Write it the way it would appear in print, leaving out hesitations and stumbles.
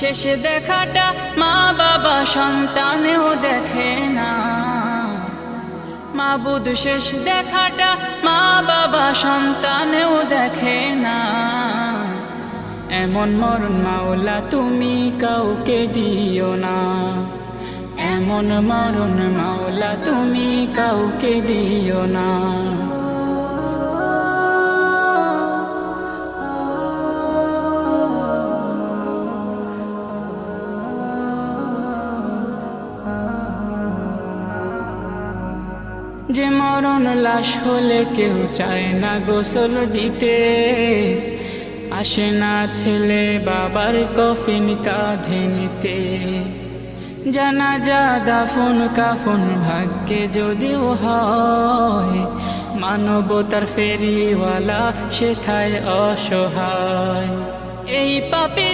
শেষ দেখাটা মা বাবা সন্তানেও দেখে না। মাবুদ শেষ দেখাটা মা বাবা সন্তানেও দেখে না। এমন মরণ মাওলা তুমি কাউকে দিও না। এমন মরণ মাওলা তুমি কাউকে দিও না। যে মরণ লাশ হলে কেউ চায় না গোসল দিতে, আসে না ছেলে বাবার কফিন কাঁধে নিতে। জানাজা দাফন কাফন ভাগ্যে যদিও হয়, মানবতার ফেরিওয়ালা সেথায় অসহায়। এই পাপী